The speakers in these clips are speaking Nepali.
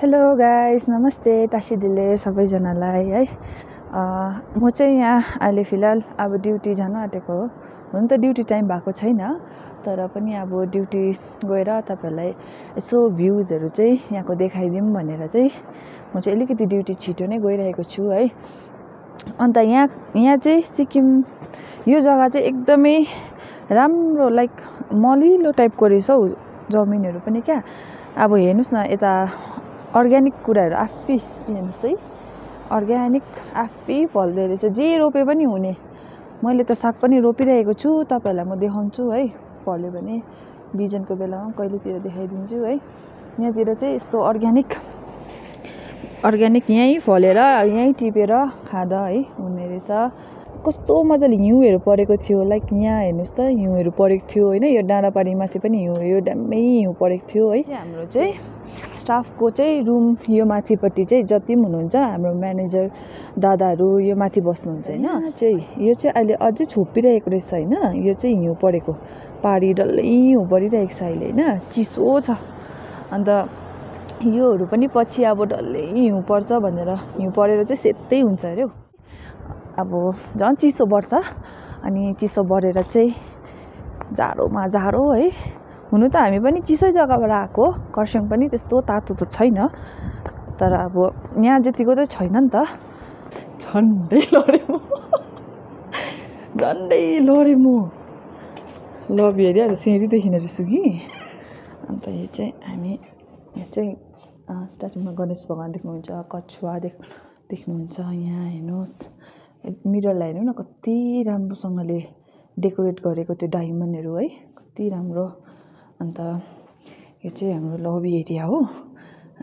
हेलो गाइस, नमस्ते टासी दिले सबैजनालाई है। म चाहिँ यहाँ अहिले फिलहाल अब ड्युटी जान आँटेको हो। हुन त ड्युटी टाइम भएको छैन, तर पनि अब ड्युटी गएर तपाईहरुलाई यसो भ्यूजहरु चाहिँ यहाँको देखाइदिउँ भनेर चाहिँ म चाहिँ अलिकति ड्युटी छिटो नै गइरहेको छु है। अन्त यहाँ चाहिँ सिक्किम यो जग्गा चाहिँ एकदमै राम्रो लाइक मलिलो टाइपको रहेछ हौ जमिनहरु पनि क्या। अब हेर्नुस् न यता अर्ग्यानिक कुराहरु आफै हेर्नुस् त अर्ग्यानिक आफै फल्दै रहेछ, जे रोपे पनि हुने। मैले त साग पनि रोपिरहेको छु, तपाईहरुलाई म देखाउँछु है। फल्यो भने बिजनको बेलामा कहिलेतिर देखाइदिन्छु है। यहाँतिर चाहिँ यस्तो अर्ग्यानिक यही फलेर यही टिपेर खादा है हुने रहेछ। कस्तो मजाले हिउँहरु परेको थियो, लाइक यहाँ हेर्नुस् त हिउँहरु परेको थियो हैन। यो डाँडापारी माथि पनि यो ड्याम्मै हिउँ परेको थियो है। हाम्रो चाहिँ स्टाफको चाहिँ रुम यो माथिपट्टि चाहिँ जति पनि हुनुहुन्छ हाम्रो म्यानेजर दादाहरु यो माथि बस्नुहुन्छ हैन। यो चाहिँ अहिले अझै छोपिरहेको रहेछ हैन। यो चाहिँ हिउँ परेको पारी डल्लै हिउँ परिरहेको छ अहिले हैन, चिसो छ। अन्त योहरु पनि पछि अब डल्लै हिउँ पर्छ भनेर हिउँ परेर चाहिँ सेतै हुन्छ अरे। अब झन् चिसो बढ्छ अनि चिसो बढेर चाहिँ जाडोमा जाडो है। हुनु त हामी पनि चिसै जग्गाबाट आएको, खरसाङ पनि त्यस्तो तातो त छैन, तर अब यहाँ जतिको चाहिँ छैन नि त। झन्डै लडे म लबी हेरिहाल्नु सिँढीदेखि रहेछु कि। अन्त यो चाहिँ हामी यहाँ चाहिँ स्टार्टिङमा गणेश भगवान देख्नुहुन्छ, कछुवा देख्नुहुन्छ। यहाँ हेर्नुहोस् मिररलाई हेर्नु न कति राम्रोसँगले डेकोरेट गरेको त्यो डायमन्डहरु है, कति राम्रो। अन्त यो चाहिँ हाम्रो लबी एरिया हो।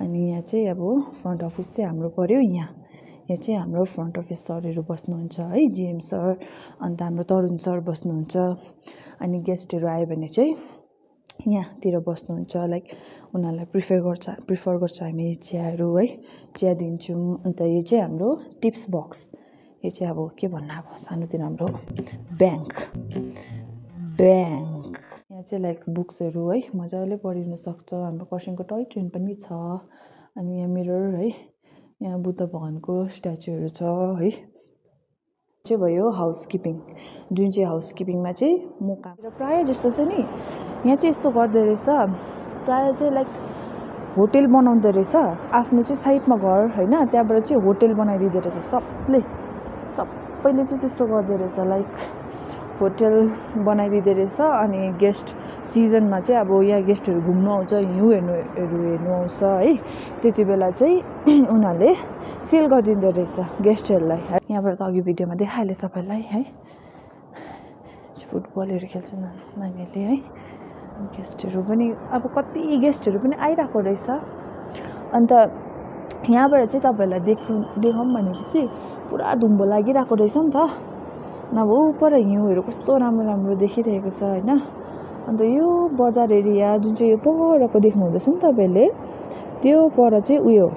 अनि यहाँ चाहिँ अब फ्रन्ट अफिस चाहिँ हाम्रो पर्यो। यहाँ चाहिँ हाम्रो फ्रन्ट अफिस सरहरु बस्नुहुन्छ है, जीएम सर, अन्त हाम्रो तरुण सर बस्नुहुन्छ। अनि गेस्टहरु आयो भने चाहिँ यहाँतिर बस्नुहुन्छ, लाइक उनीहरुलाई प्रिफर गर्छ हामी चियाहरु है, चिया दिन्छौँ। अन्त यो चाहिँ हाम्रो टिप्स बक्स, यो चाहिँ अब के भन्नु, अब सानोतिर हाम्रो ब्याङ्क। यहाँ चाहिँ लाइक बुक्सहरु है मजाले पढिन सक्छ। हाम्रो खरसाङको टोय ट्रेन पनि छ। अनि यहाँ मिरर है, यहाँ बुद्ध भगवानको स्ट्याचुहरु छ है। चाहिँ भयो हाउसकिपिङ, जुन चाहिँ हाउसकिपिङमा चाहिँ म काम प्राय जस्तो छ नि। यहाँ चाहिँ यस्तो गर्दै रहेछ, प्राय चाहिँ लाइक होटल बनाउँदै रहेछ आफ्नो चाहिँ साइडमा घर हैन, त्यहाँबाट चाहिँ होटल बनाइदिँदै रहेछ सबैले चाहिँ त्यस्तो गर्दै रहेछ, लाइक होटल बनाइदिँदै रहेछ। अनि गेस्ट सिजनमा चाहिँ अब यहाँ गेस्टहरु घुम्नु आउँछ, हिउँ हेर्नु आउँछ है, त्यति बेला चाहिँ उनीहरुले सेल गरिदिँदै रहेछ गेस्टहरुलाई। यहाँबाट त अघि भिडियोमा देखाएँ तपाईलाई है, फुटबलहरु खेल्छन् नानीहरुले है। गेस्टहरु पनि अब कति गेस्टहरु पनि आइराको रहेछ। अन्त यहाँबाट चाहिँ तपाईहरुलाई देखाउँ भनेपछि पुरा धुम्बो लागिराको रहेछ नि त। नभए उपर हिउँहरु कस्तो राम्रो देखिरहेको छ हैन। अन्त यो बजार एरिया जुन चाहिँ यो परको देख्नु हुँदैछ नि तपाईले, त्यो पर चाहिँ उयो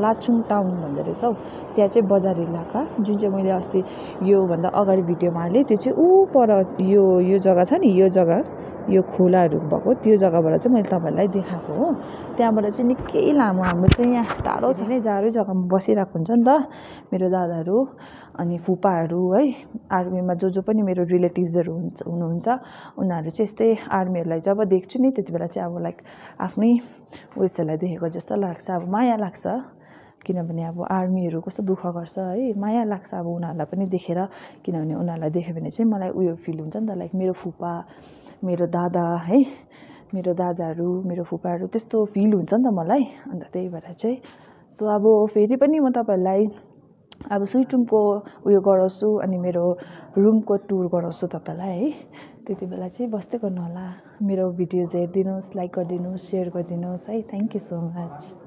लाचुङ टाउन भन्दो रहेछ हौ। त्यहाँ चाहिँ बजार इलाका, जुन चाहिँ मैले अस्ति यो भन्दा अगाडि भिडियोमा हालेँ, त्यो चाहिँ पर यो जग्गा छ नि, यो जग्गा यो खोलाहरु भएको त्यो जग्गाबाट चाहिँ मैले तपाईहरुलाई देखाएको हो। त्यहाँबाट चाहिँ निकै लामो, हाम्रो चाहिँ यहाँ टाढो छ नै, जाडो जग्गामा बसिरहेको हुन्छ नि त मेरो दादाहरु अनि फुपाहरु है। आर्मीमा जो पनि मेरो रिलेटिभ्सहरु हुनुहुन्छ, उनीहरु चाहिँ यस्तै आर्मीहरुलाई जब देख्छु नि त्यति बेला चाहिँ अब लाइक आफ्नै उयसलाई देखेको जस्तो लाग्छ। अब माया लाग्छ, किनभने अब आर्मीहरु कस्तो दुःख गर्छ है, माया लाग्छ अब उनीहरुलाई पनि देखेर। किनभने उनीहरुलाई देख्यो भने चाहिँ मलाई उयो फिल हुन्छ नि त, लाइक मेरो फुपा, मेरो दादा है, मेरो दादाहरु, मेरो फुपाहरु त्यस्तो फिल हुन्छ नि त मलाई। अन्त त्यही भएर चाहिँ सो अब फेरि पनि म तपाईहरुलाई अब स्विट रुमको उयो गराउँछु अनि मेरो रुमको टुर गराउँछु तपाईलाई है। त्यति बेला चाहिँ बस्दै गर्नु होला, मेरो भिडियोज हेरिदिनुस्, लाइक गरिदिनुस्, शेयर गरिदिनुस् है। Thank you so much.